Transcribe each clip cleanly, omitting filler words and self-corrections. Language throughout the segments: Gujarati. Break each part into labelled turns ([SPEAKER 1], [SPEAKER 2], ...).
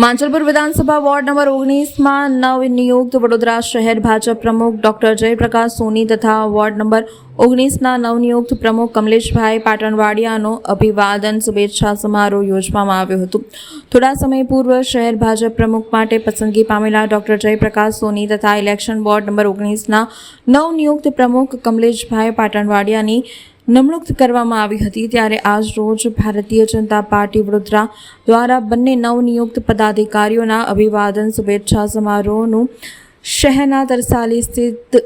[SPEAKER 1] માંજલપુર વિધાનસભા વોર્ડ નંબર 19માં નવનિયુક્ત વડોદરા શહેર ભાજપ પ્રમુખ ડોક્ટર જયપ્રકાશ સોની તથા વોર્ડ નંબર 19ના નવનિયુક્ત પ્રમુખ કમલેશભાઈ પાટણવાડિયાનો અભિવાદન શુભેચ્છા સમારોહ યોજવામાં આવ્યો હતો। થોડા સમય પૂર્વ શહેર ભાજપ પ્રમુખ માટે પસંદગી પામેલા ડોક્ટર જયપ્રકાશ સોની તથા ઇલેક્શન વોર્ડ નંબર 19ના નવનિયુક્ત પ્રમુખ કમલેશભાઈ પાટણવાડિયાની નિમણૂક કરવામાં આવી હતી। ત્યારે આજ રોજ ભારતીય જનતા પાર્ટી વડોદરા દ્વારા બંને નવનિયુક્ત પદાધિકારીઓના અભિવાદન શુભેચ્છા સમારોહનું શહેરના તરસાલી સ્થિત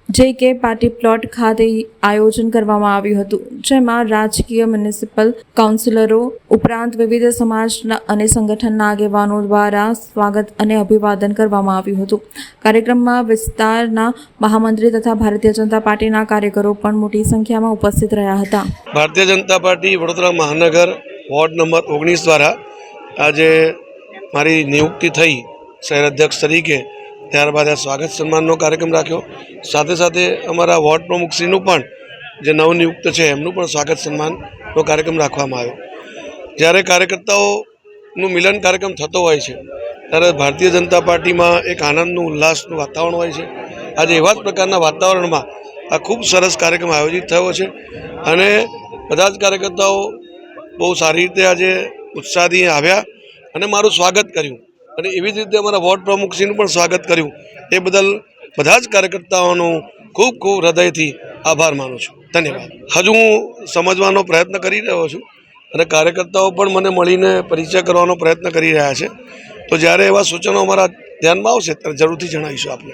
[SPEAKER 1] જે.કે. પાર્ટી પ્લોટ ખાતે આયોજન કરવામાં આવ્યું હતું, જેમાં રાજકીય મ્યુનિસિપલ કાઉન્સિલરો ઉપરાંત વિવિધ સમાજના અને સંગઠનના આગેવાનો દ્વારા સ્વાગત અને અભિવાદન કરવામાં આવ્યું હતું। કાર્યક્રમમાં વિસ્તારના મહામંત્રી તથા ભારતીય જનતા પાર્ટીના કાર્યકરો પણ મોટી સંખ્યામાં ઉપસ્થિત રહ્યા હતા।
[SPEAKER 2] ભારતીય જનતા પાર્ટી વડોદરા મહાનગર વોર્ડ નંબર 19 દ્વારા આજે મારી નિયુક્તિ થઈ શહેર અધ્યક્ષ તરીકે। ત્યારબાદ આ સ્વાગત સન્માનનો કાર્યક્રમ રાખ્યો। સાથે સાથે અમારા વોર્ડ પ્રમુખશ્રીનું પણ જે નવનિયુક્ત છે એમનું પણ સ્વાગત સન્માનનો કાર્યક્રમ રાખવામાં આવ્યો। જ્યારે કાર્યકર્તાઓનું મિલન કાર્યક્રમ થતો હોય છે ત્યારે ભારતીય જનતા પાર્ટીમાં એક આનંદનું ઉલ્લાસનું વાતાવરણ હોય છે। આજે એવા જ પ્રકારના વાતાવરણમાં આ ખૂબ સરસ કાર્યક્રમ આયોજિત થયો છે અને બધા જ કાર્યકર્તાઓ બહુ સારી રીતે આજે ઉત્સાહથી આવ્યા અને મારું સ્વાગત કર્યું અને એવી જ રીતે અમારા વોર્ડ પ્રમુખશ્રીનું પણ સ્વાગત કર્યું। એ બદલ બધા જ કાર્યકર્તાઓનો ખૂબ ખૂબ હૃદયથી આભાર માનું છું। ધન્યવાદ। હજુ હું સમજવાનો પ્રયત્ન કરી રહ્યો છું અને કાર્યકર્તાઓ પણ મને મળીને પરિચય કરવાનો પ્રયત્ન કરી રહ્યા છે। તો જ્યારે એવા સૂચનો અમારા ધ્યાનમાં આવશે ત્યારે જરૂરથી જણાવીશું આપને।